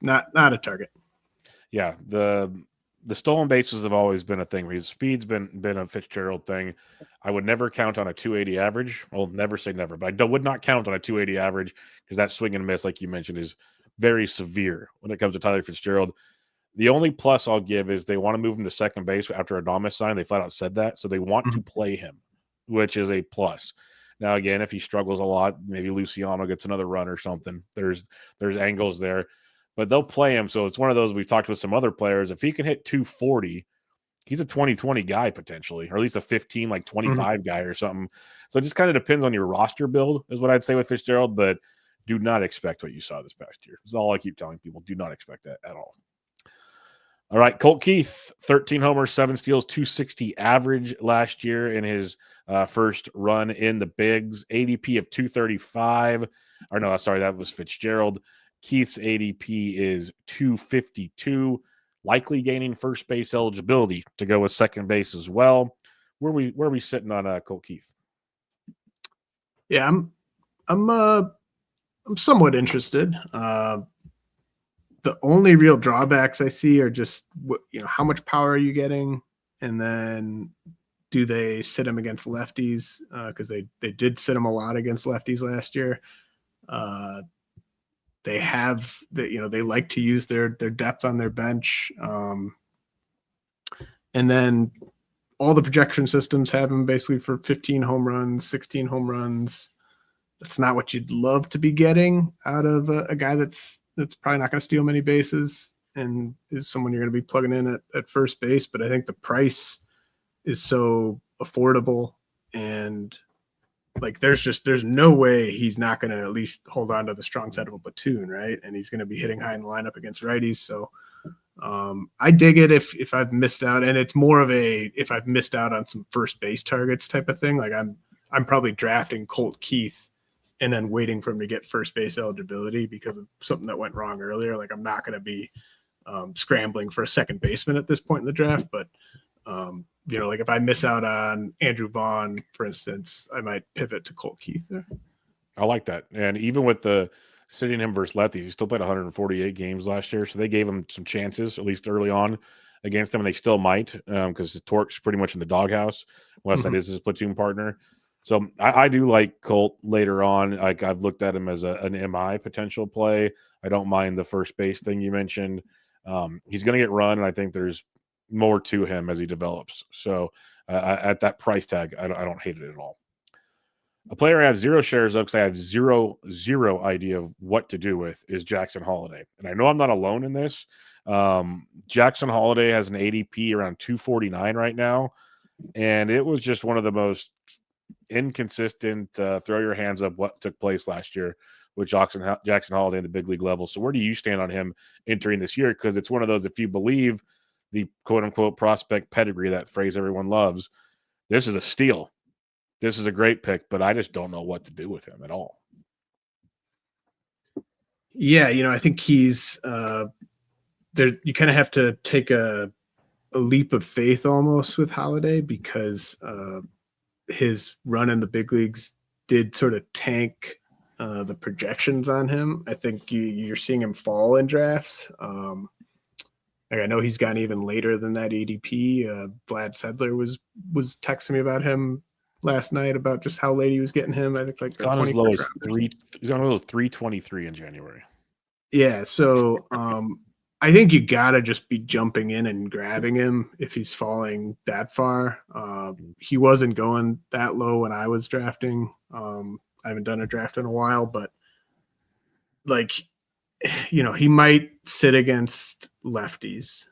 not a target. Yeah, the stolen bases have always been a thing. His speed's been a Fitzgerald thing. I would never count on a 280 average. I'll never say never, but I would not count on a 280 average because that swing and miss, like you mentioned, is very severe when it comes to Tyler Fitzgerald. The only plus I'll give is they want to move him to second base after Adames signed. They flat out said that. So they want to play him, which is a plus. Now, again, if he struggles a lot, maybe Luciano gets another run or something. There's angles there. But they'll play him. So it's one of those we've talked with some other players. If he can hit 240, he's a 20-20 guy potentially, or at least a 15, like 25 guy or something. So it just kind of depends on your roster build is what I'd say with Fitzgerald, but do not expect what you saw this past year. That's all I keep telling people. Do not expect that at all. All right, Colt Keith, 13 homers, 7 steals, 260 average last year in his first run in the bigs. ADP of 235. Or no, sorry, that was Fitzgerald. Keith's ADP is 252, likely gaining first base eligibility to go with second base as well. Where are we sitting on Colt Keith? Yeah, I'm somewhat interested. The only real drawbacks I see are just how much power are you getting, and then do they sit him against lefties? Because they did sit him a lot against lefties last year. They have they like to use their depth on their bench, and then all the projection systems have him basically for 15 home runs, 16 home runs. That's not what you'd love to be getting out of a guy that's probably not going to steal many bases and is someone you're going to be plugging in at first base. But I think the price is so affordable, and like there's no way he's not going to at least hold on to the strong side of a platoon, right? And he's going to be hitting high in the lineup against righties. So I dig it if I've missed out, and it's more of if I've missed out on some first base targets type of thing. Like I'm probably drafting Colt Keith and then waiting for him to get first base eligibility because of something that went wrong earlier. Like I'm not going to be scrambling for a second baseman at this point in the draft, but like if I miss out on Andrew Vaughn, for instance, I might pivot to Colt Keith there. I like that. And even with the sitting him versus lefties, he still played 148 games last year. So they gave him some chances, at least early on, against them, and they still might because his torque's pretty much in the doghouse, unless that is his platoon partner. So I do like Colt later on. Like I've looked at him as an MI potential play. I don't mind the first base thing you mentioned. He's going to get run, and I think there's more to him as he develops. So at that price tag, I don't hate it at all. A player I have 0 shares of because I have zero idea of what to do with is Jackson Holiday. And I know I'm not alone in this. Jackson Holiday has an ADP around 249 right now. And it was just one of the most inconsistent, throw your hands up what took place last year with Jackson Holiday in the big league level. So where do you stand on him entering this year? Because it's one of those, if you believe the quote-unquote prospect pedigree, that phrase everyone loves, this is a steal. This is a great pick, but I just don't know what to do with him at all. Yeah, I think he's there. You kind of have to take a leap of faith almost with Holiday because his run in the big leagues did sort of tank the projections on him. I think you're seeing him fall in drafts. Like I know he's gone even later than that ADP. Vlad Sedler was texting me about him last night about just how late he was getting him. I think like he's gone as low as 323 in January. Yeah, so I think you gotta just be jumping in and grabbing him if he's falling that far. He wasn't going that low when I was drafting. I haven't done a draft in a while, but like, he might sit against lefties.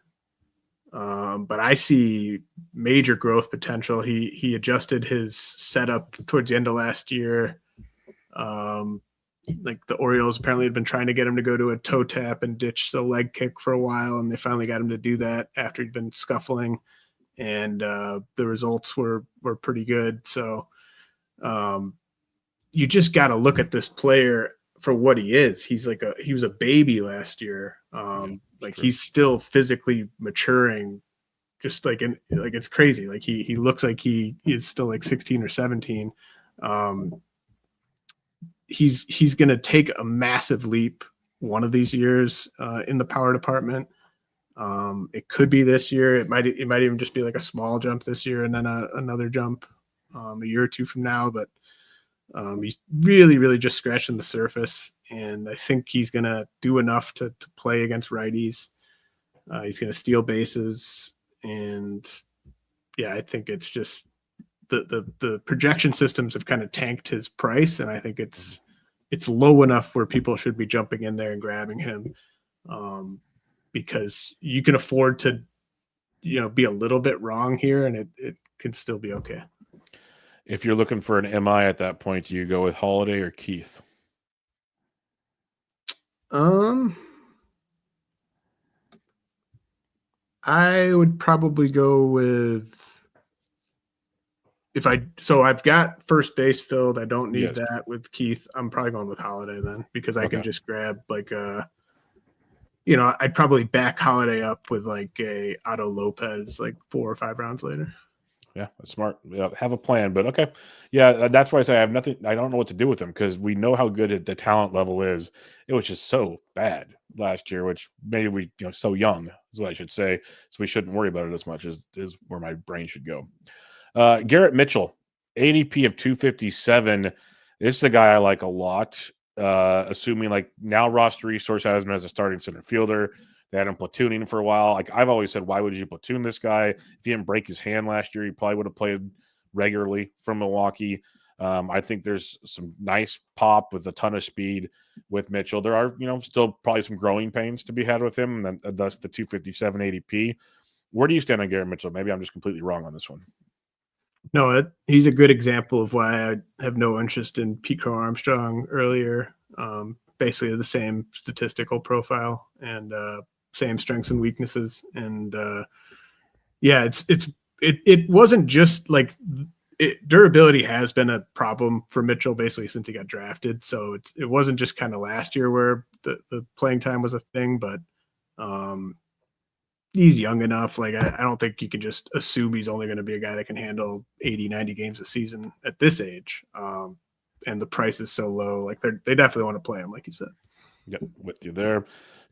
But I see major growth potential. He adjusted his setup towards the end of last year. Like the Orioles apparently had been trying to get him to go to a toe tap and ditch the leg kick for a while, and they finally got him to do that after he'd been scuffling, and the results were pretty good. So you just got to look at this player for what he is. He was a baby last year. He's still physically maturing, just like it's crazy. Like he looks like he is still like 16 or 17. He's going to take a massive leap one of these years in the power department. It could be this year. It might even just be like a small jump this year and then another jump a year or two from now. But he's really, really just scratching the surface. And I think he's going to do enough to play against righties. He's going to steal bases. And yeah, I think it's just the projection systems have kind of tanked his price. And I think it's low enough where people should be jumping in there and grabbing him because you can afford to, be a little bit wrong here and it can still be okay. If you're looking for an MI at that point, do you go with Holiday or Keith? I would probably go with I've got first base filled. I don't need that with Keith. I'm probably going with Holiday then because I can just grab like I'd probably back Holiday up with like a Otto Lopez like 4 or 5 rounds later. Yeah, that's smart. Yeah, have a plan, but okay. Yeah, that's why I say I have nothing. I don't know what to do with him because we know how good the talent level is. It was just so bad last year, which maybe we, so young is what I should say. So we shouldn't worry about it as much is where my brain should go. Garrett Mitchell, ADP of 257. This is a guy I like a lot. Assuming like now roster resource has him as a starting center fielder. They had him platooning for a while. Like I've always said, why would you platoon this guy? If he didn't break his hand last year, he probably would have played regularly from Milwaukee. I think there's some nice pop with a ton of speed with Mitchell. There are, still probably some growing pains to be had with him, and thus the 257 ADP. Where do you stand on Garrett Mitchell? Maybe I'm just completely wrong on this one. No, he's a good example of why I have no interest in Pete Crow Armstrong earlier. Basically the same statistical profile and same strengths and weaknesses. And it wasn't just like durability has been a problem for Mitchell basically since he got drafted. So it wasn't just kind of last year where the playing time was a thing, but he's young enough. Like I don't think you can just assume he's only going to be a guy that can handle 80, 90 games a season at this age. And the price is so low. Like they definitely want to play him, like you said. Yep, with you there. A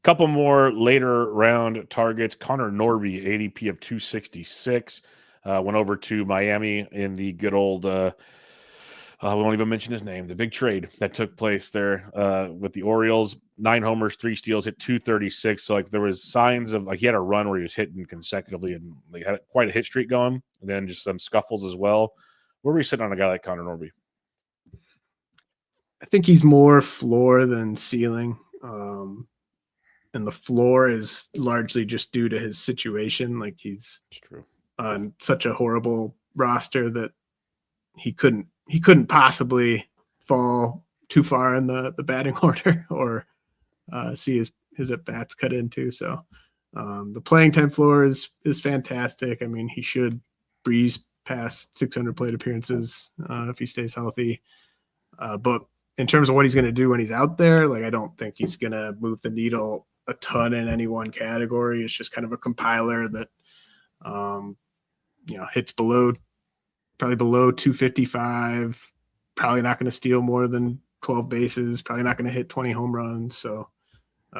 couple more later round targets. Connor Norby, ADP of 266, went over to Miami in the good old We won't even mention his name. The big trade that took place there with the Orioles, 9 homers, 3 steals, hit 236. So like there was signs of like he had a run where he was hitting consecutively and they had quite a hit streak going. And then just some scuffles as well. Where are we sitting on a guy like Connor Norby? I think he's more floor than ceiling. And the floor is largely just due to his situation. Like he's on such a horrible roster that he couldn't possibly fall too far in the batting order or see his at bats cut into. So the playing time floor is fantastic. I mean, he should breeze past 600 plate appearances if he stays healthy. But in terms of what he's going to do when he's out there, like I don't think he's going to move the needle a ton in any one category. It's just kind of a compiler that hits probably below 255, probably not going to steal more than 12 bases, probably not going to hit 20 home runs. So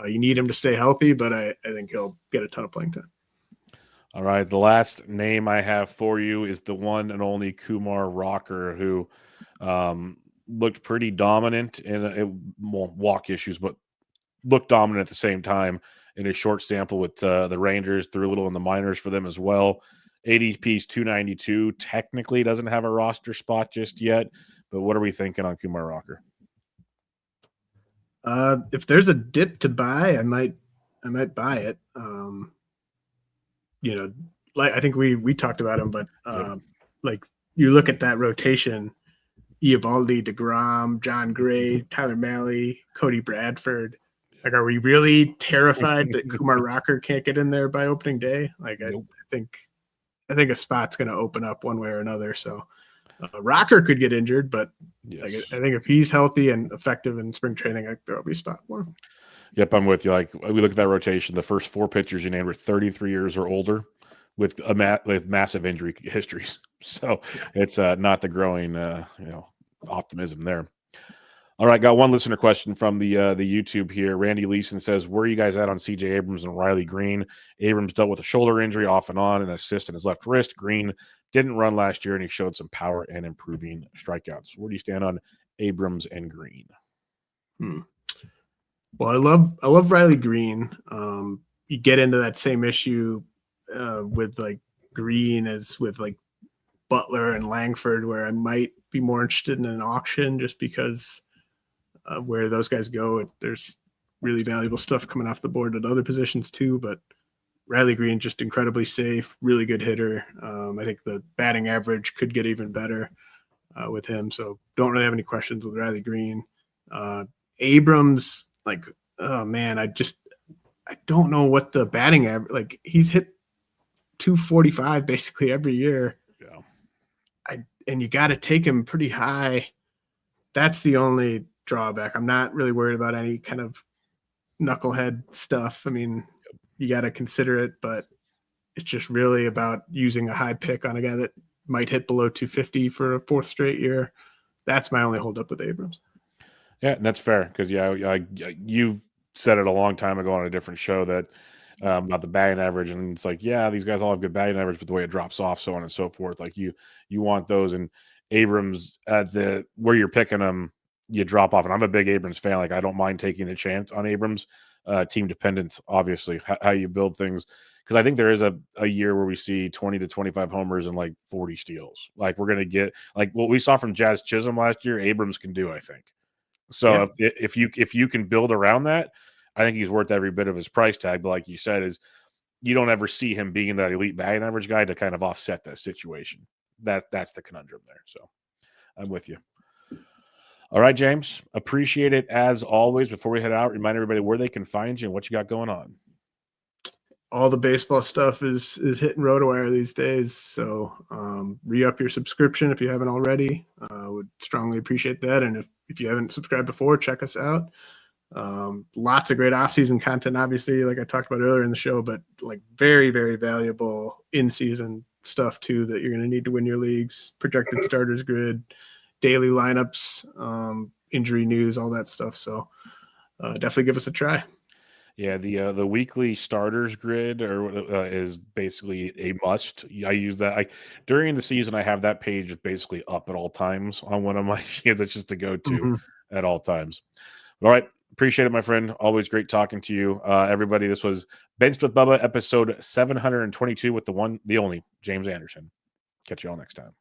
you need him to stay healthy, but I think he'll get a ton of playing time. All right. The last name I have for you is the one and only Kumar Rocker, who looked pretty dominant in walk issues, but looked dominant at the same time in a short sample with the Rangers, threw a little in the minors for them as well. ADP's 292. Technically doesn't have a roster spot just yet, but what are we thinking on Kumar Rocker? If there's a dip to buy, I might buy it. Like I think we talked about him, but like you look at that rotation, Eovaldi, DeGrom, John Gray, Tyler Mahle, Cody Bradford. Like, are we really terrified that Kumar Rocker can't get in there by opening day? Like, nope. I think a spot's going to open up one way or another. So Rocker could get injured, but yes. Like, I think if he's healthy and effective in spring training, there'll be a spot for him. Yep, I'm with you. Like we look at that rotation, the first 4 pitchers you named were 33 years or older with massive injury histories. So it's not the growing optimism there. All right, got one listener question from the YouTube here. Randy Leeson says, where are you guys at on C.J. Abrams and Riley Green? Abrams dealt with a shoulder injury off and on, an assist in his left wrist. Green didn't run last year, and he showed some power and improving strikeouts. Where do you stand on Abrams and Green? Well, I love Riley Green. You get into that same issue with like Green as with like Butler and Langford, where I might be more interested in an auction just because where those guys go, there's really valuable stuff coming off the board at other positions too. But Riley Green, just incredibly safe, really good hitter. I think the batting average could get even better with him. So don't really have any questions with Riley Green. Abrams, like, oh man, I don't know what the batting average, like he's hit 245 basically every year. Yeah. And you got to take him pretty high. That's the only drawback. I'm not really worried about any kind of knucklehead stuff. I mean, you got to consider it, but it's just really about using a high pick on a guy that might hit below 250 for a 4th straight year. That's my only holdup with Abrams. Yeah, and that's fair because you've said it a long time ago on a different show that about the batting average, and it's like, yeah, these guys all have good batting average, but the way it drops off, so on and so forth, like you want those. And Abrams at where you're picking them, you drop off. And I'm a big Abrams fan. Like I don't mind taking the chance on Abrams. Team dependence, obviously, how you build things. Because I think there is a year where we see 20 to 25 homers and like 40 steals. Like we're gonna get like what we saw from Jazz Chisholm last year. Abrams can do, I think. So yeah. if you can build around that, I think he's worth every bit of his price tag. But like you said, is you don't ever see him being that elite batting average guy to kind of offset that situation. That's the conundrum there. So I'm with you. All right, James, appreciate it as always. Before we head out, remind everybody where they can find you and what you got going on. All the baseball stuff is hitting RotoWire these days. So re-up your subscription if you haven't already. Would strongly appreciate that. And if you haven't subscribed before, check us out. Lots of great off-season content, obviously, like I talked about earlier in the show, but like very, very valuable in-season stuff too that you're going to need to win your leagues. Projected starters grid, daily lineups, injury news, all that stuff. So definitely give us a try. Yeah, the weekly starters grid is basically a must. I use that. During the season, I have that page basically up at all times on one of my sheets. It's just to go to Mhm. at all times. All right, appreciate it, my friend. Always great talking to you, everybody. This was Benched with Bubba, episode 722 with the one, the only James Anderson. Catch you all next time.